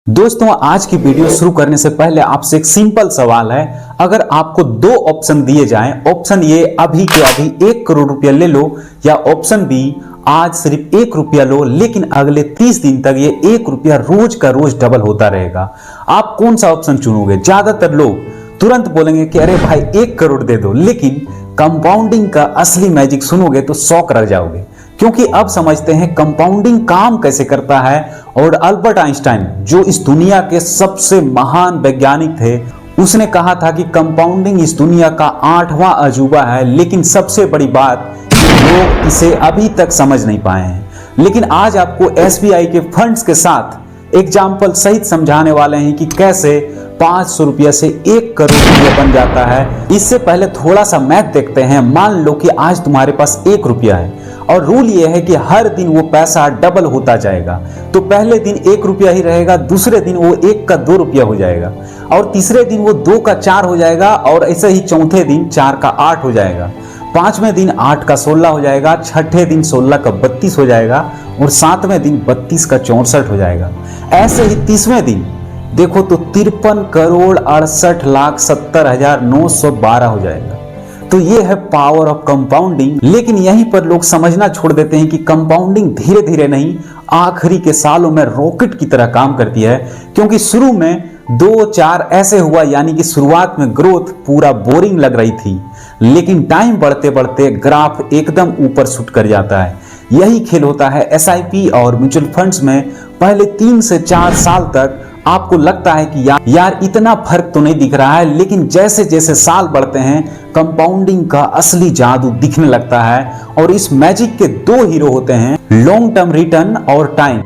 दोस्तों, आज की वीडियो शुरू करने से पहले आपसे एक सिंपल सवाल है। अगर आपको दो ऑप्शन दिए जाएं, ऑप्शन ए अभी के अभी 1 करोड़ रुपया ले लो, या ऑप्शन बी आज सिर्फ 1 रुपया लो लेकिन अगले 30 दिन तक ये 1 रुपया रोज का रोज डबल होता रहेगा, आप कौन सा ऑप्शन चुनोगे? ज्यादातर लोग तुरंत बोलेंगे कि अरे भाई 1 करोड़ दे दो, लेकिन कंपाउंडिंग का असली मैजिक सुनोगे तो शॉक रह जाओगे, क्योंकि अब समझते हैं कंपाउंडिंग काम कैसे करता है। और अल्बर्ट आइंस्टाइन, जो इस दुनिया के सबसे महान वैज्ञानिक थे, उसने कहा था कि कंपाउंडिंग इस दुनिया का 8वां अजूबा है, लेकिन सबसे बड़ी बात लोग इसे अभी तक समझ नहीं पाए हैं। लेकिन आज आपको एसबीआई के फंड्स के साथ एग्जाम्पल सहित समझाने वाले हैं कि कैसे 500 रुपया से 1 करोड़ रुपया बन जाता है। इससे पहले थोड़ा सा मैथ देखते हैं। मान लो कि आज तुम्हारे पास 1 रुपया है और रूल ये है कि हर दिन वो पैसा डबल होता जाएगा। तो पहले दिन 1 रुपया ही रहेगा, दूसरे दिन वो 1 का 2 रुपया हो जाएगा, और तीसरे दिन वो 2 का 4 हो जाएगा, और ऐसे ही चौथे दिन 4 का 8 हो जाएगा, 5वें दिन 8 का 16 हो जाएगा, 6ठे दिन 16 का 32 हो जाएगा, और 7वें दिन 32 का 64 हो जाएगा। ऐसे ही 30वें दिन देखो तो 53,68,70,912 हो जाएगा। तो ये है पावर ऑफ कंपाउंडिंग। लेकिन यहीं पर लोग समझना छोड़ देते हैं कि कंपाउंडिंग धीरे धीरे नहीं, आखिरी के सालों में रॉकेट की तरह काम करती है। क्योंकि शुरू में 2-4 ऐसे हुआ, यानी कि शुरुआत में ग्रोथ पूरा बोरिंग लग रही थी, लेकिन टाइम बढ़ते बढ़ते ग्राफ एकदम ऊपर शूट कर जाता है। यही खेल होता है एसआईपी और म्यूचुअल फंड्स में। पहले 3 से 4 साल तक आपको लगता है कि यार इतना फर्क तो नहीं दिख रहा है, लेकिन जैसे जैसे साल बढ़ते हैं कंपाउंडिंग का असली जादू दिखने लगता है। और इस मैजिक के 2 हीरो होते हैं, लॉन्ग टर्म रिटर्न और टाइम।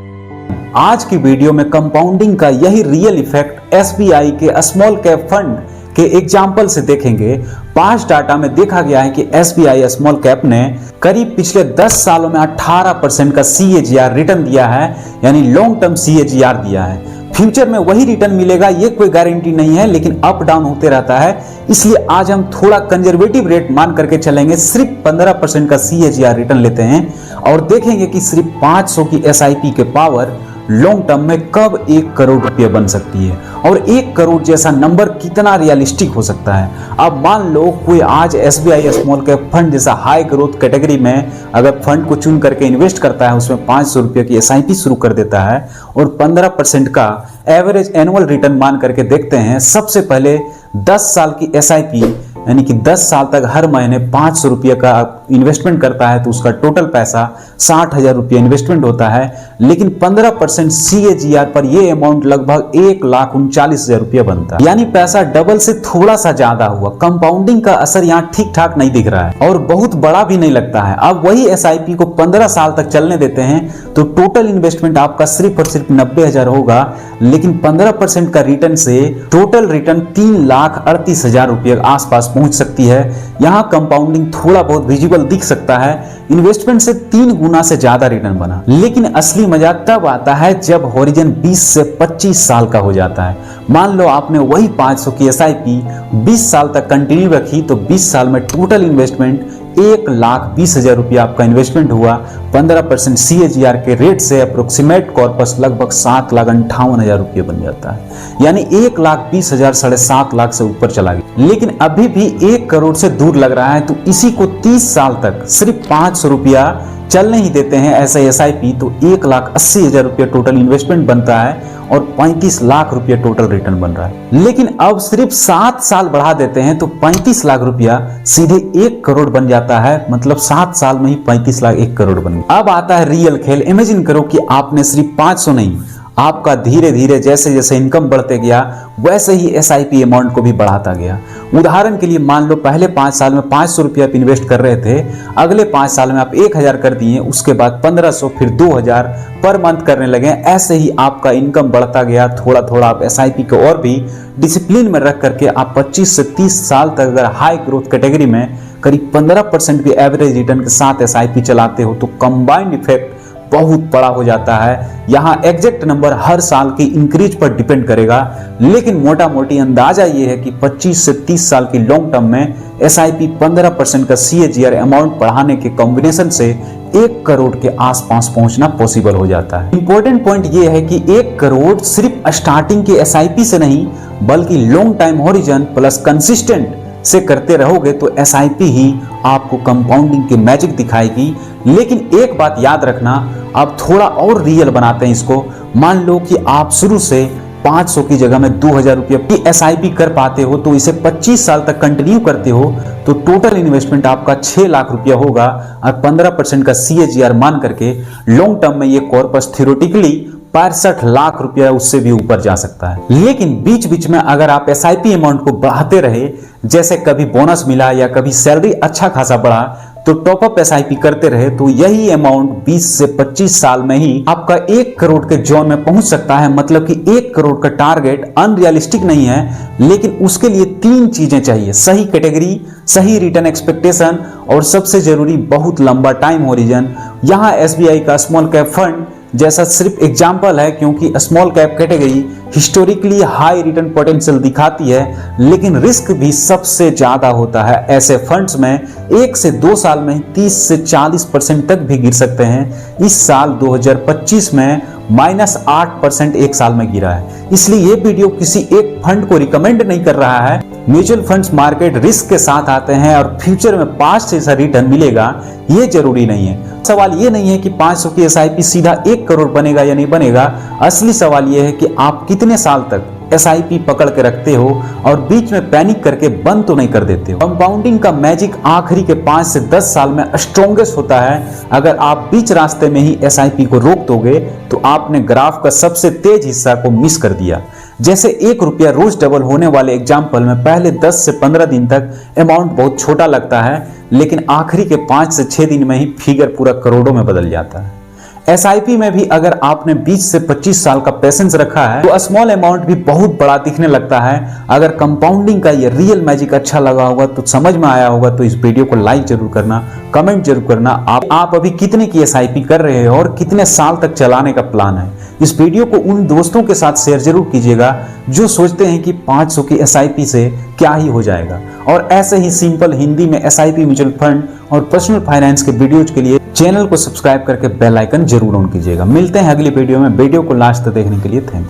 आज की वीडियो में कंपाउंडिंग का यही रियल इफेक्ट एसबीआई के स्मॉल कैप फंड के एग्जाम्पल से देखेंगे। पांच डाटा में देखा गया है कि एसबीआई स्मॉल कैप ने करीब पिछले 10 सालों में 18% का सीएजीआर रिटर्न दिया है, यानी लॉन्ग टर्म सीएजीआर दिया है। फ्यूचर में वही रिटर्न मिलेगा ये कोई गारंटी नहीं है, लेकिन अप डाउन होते रहता है। इसलिए आज हम थोड़ा कंजर्वेटिव रेट मान करके चलेंगे, सिर्फ 15% का सीएजीआर रिटर्न लेते हैं, और देखेंगे कि सिर्फ 500 की एसआईपी के पावर लॉन्ग टर्म में कब 1 करोड़ रुपया बन सकती है, और 1 करोड़ जैसा नंबर कितना रियलिस्टिक हो सकता है। अब मान लो कोई आज एसबीआई स्मॉल कैप फंड जैसा हाई ग्रोथ कैटेगरी में अगर फंड को चुन करके इन्वेस्ट करता है, उसमें 500 रुपये की एसआईपी शुरू कर देता है और 15% का एवरेज एनुअल रिटर्न मान करके देखते हैं। सबसे पहले 10 साल की एसआईपी, यानी कि 10 साल तक हर महीने 500 रुपये का इन्वेस्टमेंट करता है, तो उसका टोटल पैसा 60,000 रुपये इन्वेस्टमेंट होता है। लेकिन 15% सीएजीआर पर यह अमाउंट लगभग 1,39,000 रुपया बनता है, यानी पैसा डबल से थोड़ा सा ज्यादा हुआ। कंपाउंडिंग का असर यहाँ ठीक ठाक नहीं दिख रहा है और बहुत बड़ा भी नहीं लगता है। अब वही एसआईपी को 15 साल तक चलने देते हैं तो टोटल इन्वेस्टमेंट आपका सिर्फ और सिर्फ 90,000 होगा, लेकिन 15% का रिटर्न से टोटल रिटर्न 3,38,000 रुपये आसपास पहुंच सकती है। यहां कंपाउंडिंग थोड़ा बहुत विजिबल दिख सकता है, इन्वेस्टमेंट से 3 गुना से ज्यादा रिटर्न बना। लेकिन असली मजा तब आता है जब होरिजन 20 से 25 साल का हो जाता है। मान लो आपने वही 500 की एसआईपी 20 साल तक कंटिन्यू रखी, तो 20 साल में टोटल इन्वेस्टमेंट 1,20,000 रुपया आपका इन्वेस्टमेंट हुआ। 15% सीएजीआर के रेट से अप्रोक्सीमेट कॉर्पस लगभग 7,58,000 रुपये बन जाता है, यानी 1,20,000 7.5 लाख से ऊपर चला गया। लेकिन अभी भी 1 करोड़ से दूर लग रहा है, तो इसी को 30 साल तक सिर्फ 500 रुपया चलने ही देते हैं ऐसे एसआईपी, तो 1,80,000 रुपया टोटल इन्वेस्टमेंट बनता है और 35 लाख रुपया टोटल रिटर्न बन रहा है। लेकिन अब सिर्फ 7 साल बढ़ा देते हैं तो 35 लाख रुपया सीधे 1 करोड़ बन जाता है। मतलब 7 साल में ही 35 लाख 1 करोड़ बन गया। अब आता है रियल खेल। इमेजिन करो कि आपने सिर्फ 500 नहीं, आपका धीरे धीरे जैसे जैसे इनकम बढ़ते गया वैसे ही एसआईपी अमाउंट को भी बढ़ाता गया। उदाहरण के लिए मान लो पहले 5 साल में 500 रुपया आप इन्वेस्ट कर रहे थे, अगले 5 साल में आप 1,000 कर दिए, उसके बाद 1,500, फिर 2,000 पर मंथ करने लगे। ऐसे ही आपका इनकम बढ़ता गया। थोड़ा थोड़ा आप एसआईपी को और भी डिसिप्लिन में रख करके आप 25 से 30 साल तक अगर हाई ग्रोथ कैटेगरी में करीब 15% भी एवरेज रिटर्न के साथ एसआईपी चलाते हो, तो कंबाइंड इफेक्ट बहुत बड़ा हो जाता है। यहाँ एग्जैक्ट नंबर हर साल की इंक्रीज पर डिपेंड करेगा, लेकिन मोटा मोटी अंदाजा ये है कि 25 से 30 साल की लॉन्ग टर्म में एसआईपी 15% का सीएजीआर अमाउंट बढ़ाने के कॉम्बिनेशन से 1 करोड़ के आसपास पहुंचना पॉसिबल हो जाता है। इंपॉर्टेंट पॉइंट ये है कि 1 करोड़ सिर्फ स्टार्टिंग के एसआईपी से नहीं बल्कि long time horizon plus consistent से करते रहोगे तो एसआईपी ही आपको कंपाउंडिंग की मैजिक दिखाएगी। लेकिन एक बात याद रखना, आप थोड़ा और रियल बनाते हैं इसको। मान लो कि आप शुरू से 500 की जगह में 2000 रुपये की एसआईपी कर पाते हो, तो इसे 25 साल तक कंटिन्यू करते हो तो टोटल इन्वेस्टमेंट आपका 6 लाख रुपया होगा और 15% का CAGR मान करके लॉन्ग टर्म में ये कॉर्पस थ्योरेटिकली 65 लाख रुपया उससे भी ऊपर जा सकता है। लेकिन बीच बीच में अगर आप एसआईपी अमाउंट को बढ़ाते रहे, जैसे कभी बोनस मिला या कभी सैलरी अच्छा खासा बढ़ा, तो टॉपअप एसआईपी करते रहे, तो यही अमाउंट 20 से 25 साल में ही आपका 1 करोड़ के जोन में पहुंच सकता है। मतलब कि 1 करोड़ का टारगेट अनरियलिस्टिक नहीं है, लेकिन उसके लिए 3 चीजें चाहिए: सही कैटेगरी, सही रिटर्न एक्सपेक्टेशन और सबसे जरूरी बहुत लंबा टाइम होरिजन। यहाँ एसबीआई का स्मॉल कैप फंड जैसा सिर्फ एग्जाम्पल है, क्योंकि small cap category historically high return potential दिखाती है, लेकिन रिस्क भी सबसे ज्यादा होता है। ऐसे फंड्स में 1 से 2 साल में 30 से 40% तक भी गिर सकते हैं। इस साल 2025 में -8% एक साल में गिरा है। इसलिए ये वीडियो किसी एक फंड को रिकमेंड नहीं कर रहा है। म्यूचुअल फंड्स मार्केट रिस्क के साथ आते हैं और फ्यूचर में 5 जैसा रिटर्न मिलेगा ये जरूरी नहीं है। सवाल ये नहीं है कि 500 की एसआईपी सीधा 1 करोड़ बनेगा या नहीं बनेगा। असली सवाल ये है कि आप कितने साल तक एसआईपी पकड़ के रखते हो और बीच में पैनिक करके बंद तो नहीं कर देते हो। कंपाउंडिंग का मैजिक आखिरी के 5 से 10 साल में स्ट्रॉन्गेस्ट होता है। अगर आप बीच रास्ते में ही एसआईपी को रोक दोगे तो आपने ग्राफ का सबसे तेज हिस्सा को मिस कर दिया। जैसे 1 रुपया रोज डबल होने वाले एग्जाम्पल में पहले 10 से 15 दिन तक अमाउंट बहुत छोटा लगता है, लेकिन आखिरी के 5 से 6 दिन में ही फिगर पूरा करोड़ों में बदल जाता है। एसआईपी में भी अगर आपने 20 से 25 साल का पेशेंस रखा है तो स्मॉल अमाउंट भी बहुत बड़ा दिखने लगता है। अगर कंपाउंडिंग का ये रियल मैजिक अच्छा लगा होगा तो समझ में आया होगा तो इस वीडियो को लाइक जरूर करना, कमेंट जरूर करना। आप अभी कितने की एसआईपी कर रहे हो और कितने साल तक चलाने का प्लान है। इस वीडियो को उन दोस्तों के साथ शेयर जरूर कीजिएगा जो सोचते हैं कि 500 की एसआईपी से क्या ही हो जाएगा। और ऐसे ही सिंपल हिंदी में एसआईपी, म्यूचुअल फंड और पर्सनल फाइनेंस के वीडियोज के लिए चैनल को सब्सक्राइब करके बेल आइकन जरूर ऑन कीजिएगा। मिलते हैं अगली वीडियो में। वीडियो को लास्ट तक देखने के लिए थैंक्स।